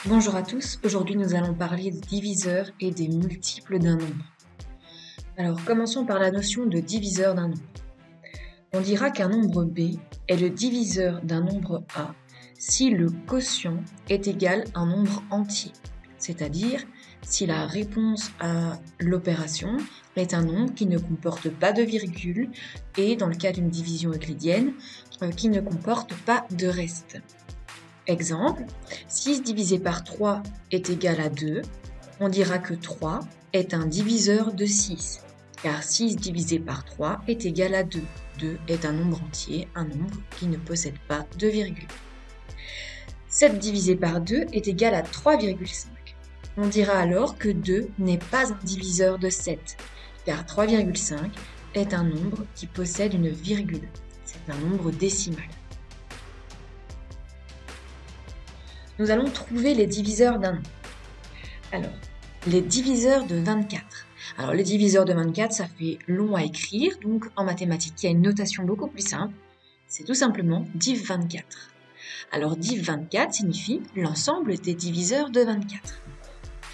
Bonjour à tous, aujourd'hui nous allons parler des diviseurs et des multiples d'un nombre. Alors commençons par la notion de diviseur d'un nombre. On dira qu'un nombre B est le diviseur d'un nombre A si le quotient est égal à un nombre entier, c'est-à-dire si la réponse à l'opération est un nombre qui ne comporte pas de virgule et dans le cas d'une division euclidienne, qui ne comporte pas de reste. Exemple, 6 divisé par 3 est égal à 2, on dira que 3 est un diviseur de 6, car 6 divisé par 3 est égal à 2. 2 est un nombre entier, un nombre qui ne possède pas de virgule. 7 divisé par 2 est égal à 3,5. On dira alors que 2 n'est pas un diviseur de 7, car 3,5 est un nombre qui possède une virgule. C'est un nombre décimal. Nous allons trouver les diviseurs d'un nombre. Alors, les diviseurs de 24. Alors, les diviseurs de 24, ça fait long à écrire, donc en mathématiques, il y a une notation beaucoup plus simple. C'est tout simplement div 24. Alors, div 24 signifie l'ensemble des diviseurs de 24.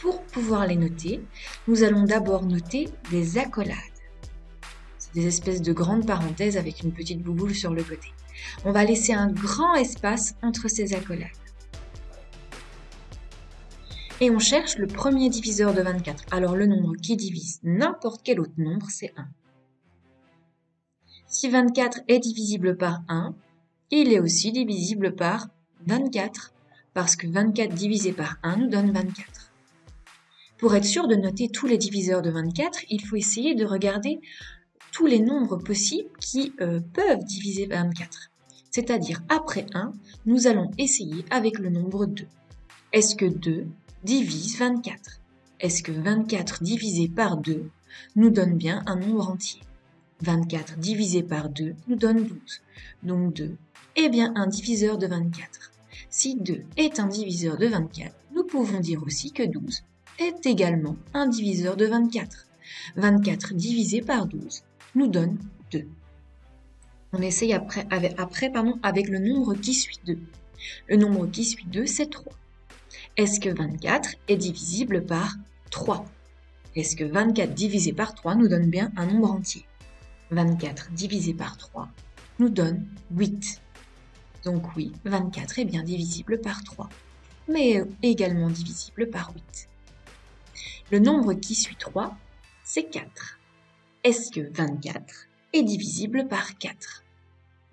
Pour pouvoir les noter, nous allons d'abord noter des accolades. C'est des espèces de grandes parenthèses avec une petite bouboule sur le côté. On va laisser un grand espace entre ces accolades. Et on cherche le premier diviseur de 24. Alors le nombre qui divise n'importe quel autre nombre, c'est 1. Si 24 est divisible par 1, il est aussi divisible par 24, parce que 24 divisé par 1 nous donne 24. Pour être sûr de noter tous les diviseurs de 24, il faut essayer de regarder tous les nombres possibles qui peuvent diviser 24. C'est-à-dire, après 1, nous allons essayer avec le nombre 2. Est-ce que 2 divise 24? Est-ce que 24 divisé par 2 nous donne bien un nombre entier? 24 divisé par 2 nous donne 12. Donc 2 est bien un diviseur de 24. Si 2 est un diviseur de 24, nous pouvons dire aussi que 12 est également un diviseur de 24. 24 divisé par 12 nous donne 2. On essaye après avec le nombre qui suit 2. Le nombre qui suit 2, c'est 3. Est-ce que 24 est divisible par 3? Est-ce que 24 divisé par 3 nous donne bien un nombre entier? 24 divisé par 3 nous donne 8. Donc oui, 24 est bien divisible par 3, mais également divisible par 8. Le nombre qui suit 3, c'est 4. Est-ce que 24 est divisible par 4?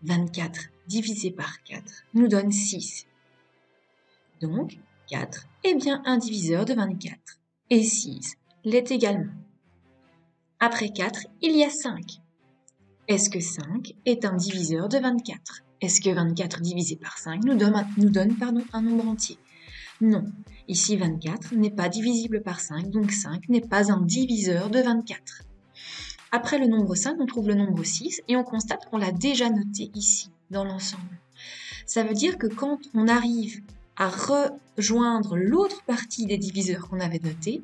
24 divisé par 4 nous donne 6. Donc, 4 est bien un diviseur de 24, et 6 l'est également. Après 4, il y a 5. Est-ce que 5 est un diviseur de 24? Est-ce que 24 divisé par 5 nous donne un nombre entier? Non, ici 24 n'est pas divisible par 5, donc 5 n'est pas un diviseur de 24. Après le nombre 5, on trouve le nombre 6 et on constate qu'on l'a déjà noté ici, dans l'ensemble. Ça veut dire que quand on arrive à rejoindre l'autre partie des diviseurs qu'on avait notés,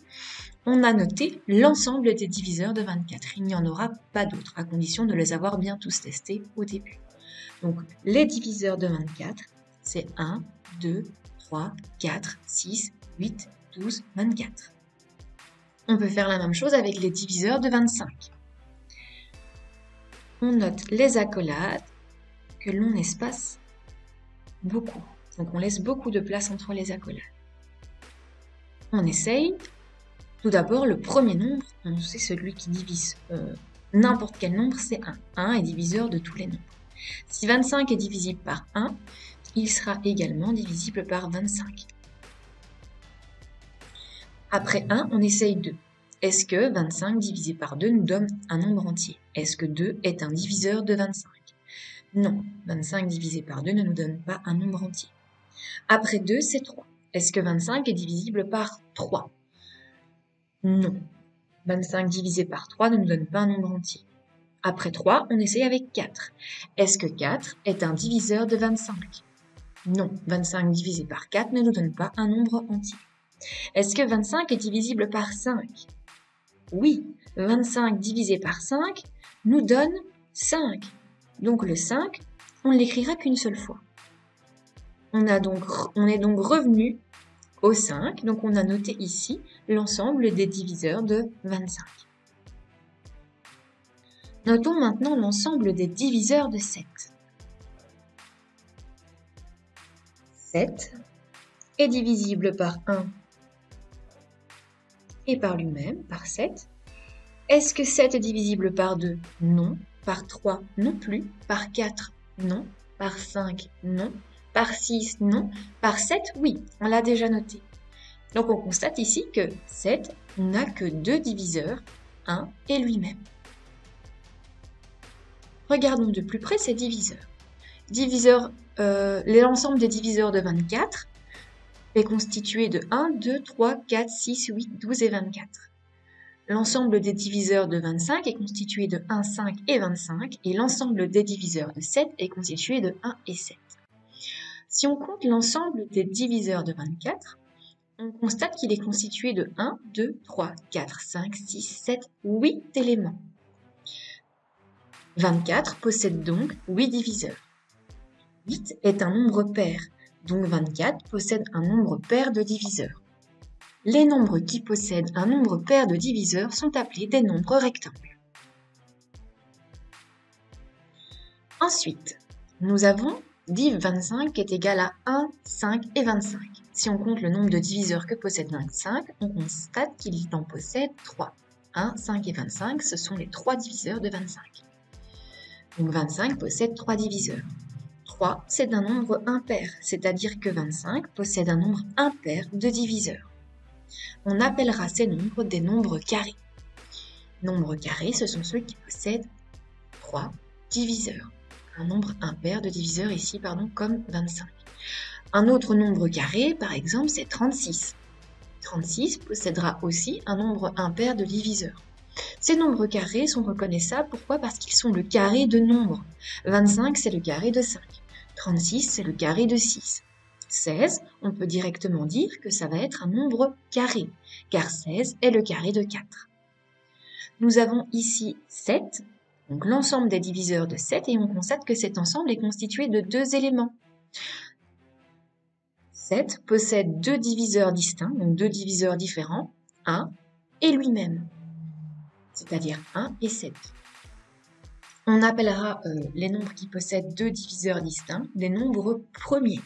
on a noté l'ensemble des diviseurs de 24. Il n'y en aura pas d'autres, à condition de les avoir bien tous testés au début. Donc, les diviseurs de 24, c'est 1, 2, 3, 4, 6, 8, 12, 24. On peut faire la même chose avec les diviseurs de 25. On note les accolades que l'on espace beaucoup. Donc on laisse beaucoup de place entre les accolades. On essaye. Tout d'abord, le premier nombre, on sait celui qui divise n'importe quel nombre, c'est 1. 1 est diviseur de tous les nombres. Si 25 est divisible par 1, il sera également divisible par 25. Après 1, on essaye 2. Est-ce que 25 divisé par 2 nous donne un nombre entier? Est-ce que 2 est un diviseur de 25? Non, 25 divisé par 2 ne nous donne pas un nombre entier. Après 2, c'est 3. Est-ce que 25 est divisible par 3? Non. 25 divisé par 3 ne nous donne pas un nombre entier. Après 3, on essaye avec 4. Est-ce que 4 est un diviseur de 25? Non. 25 divisé par 4 ne nous donne pas un nombre entier. Est-ce que 25 est divisible par 5? Oui. 25 divisé par 5 nous donne 5. Donc le 5, on ne l'écrira qu'une seule fois. On est donc revenu au 5. Donc on a noté ici l'ensemble des diviseurs de 25. Notons maintenant l'ensemble des diviseurs de 7. 7 est divisible par 1 et par lui-même, par 7. Est-ce que 7 est divisible par 2? Non. Par 3? Non plus. Par 4? Non. Par 5? Non. Par 6? Non. Par 7? Oui, on l'a déjà noté. Donc on constate ici que 7 n'a que 2 diviseurs, 1 et lui-même. Regardons de plus près ces diviseurs. L'ensemble des diviseurs de 24 est constitué de 1, 2, 3, 4, 6, 8, 12 et 24. L'ensemble des diviseurs de 25 est constitué de 1, 5 et 25, et l'ensemble des diviseurs de 7 est constitué de 1 et 7. Si on compte l'ensemble des diviseurs de 24, on constate qu'il est constitué de 1, 2, 3, 4, 5, 6, 7, 8 éléments. 24 possède donc 8 diviseurs. 8 est un nombre pair, donc 24 possède un nombre pair de diviseurs. Les nombres qui possèdent un nombre pair de diviseurs sont appelés des nombres rectangles. Ensuite, nous avons div 25 qui est égal à 1, 5 et 25. Si on compte le nombre de diviseurs que possède 25, on constate qu'il en possède 3. 1, 5 et 25, ce sont les 3 diviseurs de 25. Donc 25 possède 3 diviseurs. 3, c'est un nombre impair, c'est-à-dire que 25 possède un nombre impair de diviseurs. On appellera ces nombres des nombres carrés. Nombres carrés, ce sont ceux qui possèdent 3 diviseurs. Un nombre impair de diviseurs ici, comme 25. Un autre nombre carré, par exemple, c'est 36. 36 possédera aussi un nombre impair de diviseurs. Ces nombres carrés sont reconnaissables, pourquoi? Parce qu'ils sont le carré de nombres. 25, c'est le carré de 5. 36, c'est le carré de 6. 16, on peut directement dire que ça va être un nombre carré, car 16 est le carré de 4. Nous avons ici 7, donc l'ensemble des diviseurs de 7, et on constate que cet ensemble est constitué de 2 éléments. 7 possède 2 diviseurs distincts, donc 2 diviseurs différents, 1 et lui-même, c'est-à-dire 1 et 7. On appellera les nombres qui possèdent 2 diviseurs distincts des nombres premiers.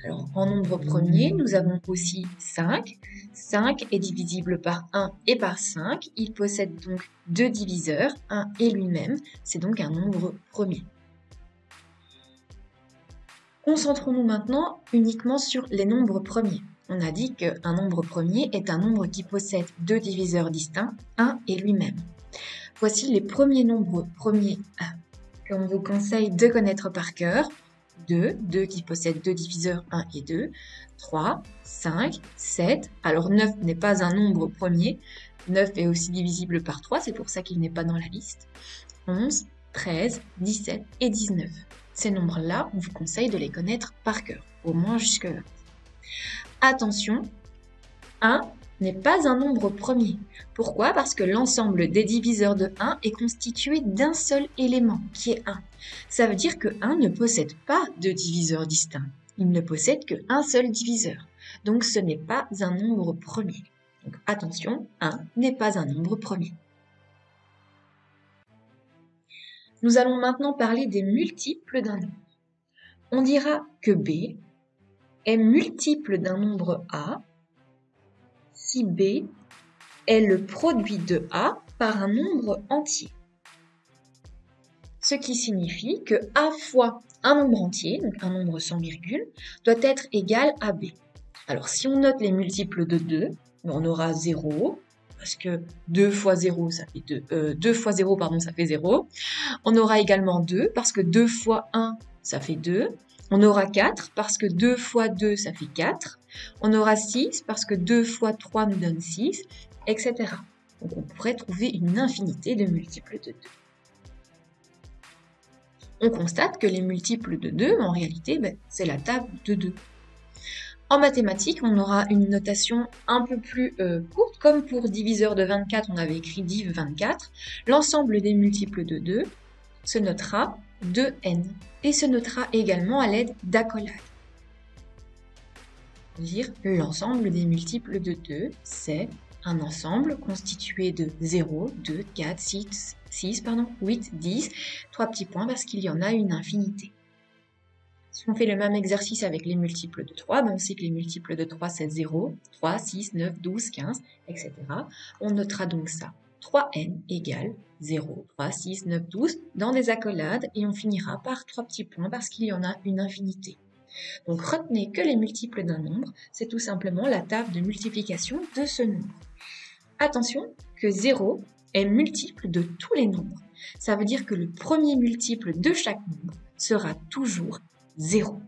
Alors, en nombre premier, nous avons aussi 5. 5 est divisible par 1 et par 5. Il possède donc 2 diviseurs, 1 et lui-même. C'est donc un nombre premier. Concentrons-nous maintenant uniquement sur les nombres premiers. On a dit qu'un nombre premier est un nombre qui possède 2 diviseurs distincts, 1 et lui-même. Voici les premiers nombres premiers qu'on vous conseille de connaître par cœur. 2 qui possède 2 diviseurs 1 et 2, 3, 5, 7, alors 9 n'est pas un nombre premier, 9 est aussi divisible par 3, c'est pour ça qu'il n'est pas dans la liste, 11, 13, 17 et 19. Ces nombres-là, on vous conseille de les connaître par cœur, au moins jusque-là. Attention, 1 n'est pas un nombre premier. Pourquoi? Parce que l'ensemble des diviseurs de 1 est constitué d'un seul élément, qui est 1. Ça veut dire que 1 ne possède pas de diviseurs distincts. Il ne possède qu'un seul diviseur. Donc ce n'est pas un nombre premier. Donc attention, 1 n'est pas un nombre premier. Nous allons maintenant parler des multiples d'un nombre. On dira que B est multiple d'un nombre A si B est le produit de A par un nombre entier. Ce qui signifie que A fois un nombre entier, donc un nombre sans virgule, doit être égal à B. Alors si on note les multiples de 2, on aura 0, parce que 2 fois 0, ça fait 2 fois 0, ça fait 0. On aura également 2, parce que 2 fois 1, ça fait 2. On aura 4, parce que 2 fois 2, ça fait 4. On aura 6, parce que 2 fois 3 nous donne 6, etc. Donc on pourrait trouver une infinité de multiples de 2. On constate que les multiples de 2, en réalité, c'est la table de 2. En mathématiques, on aura une notation un peu plus courte, comme pour diviseur de 24, on avait écrit div 24. L'ensemble des multiples de 2 se notera 2n et se notera également à l'aide d'accolades. dire l'ensemble des multiples de 2, c'est un ensemble constitué de 0, 2, 4, 6, 8, 10, 3 petits points parce qu'il y en a une infinité. Si on fait le même exercice avec les multiples de 3, on sait que les multiples de 3, c'est 0, 3, 6, 9, 12, 15, etc. On notera donc ça. 3n égale 0, 3, 6, 9, 12 dans des accolades et on finira par 3 petits points parce qu'il y en a une infinité. Donc retenez que les multiples d'un nombre, c'est tout simplement la table de multiplication de ce nombre. Attention que 0 est multiple de tous les nombres. Ça veut dire que le premier multiple de chaque nombre sera toujours 0.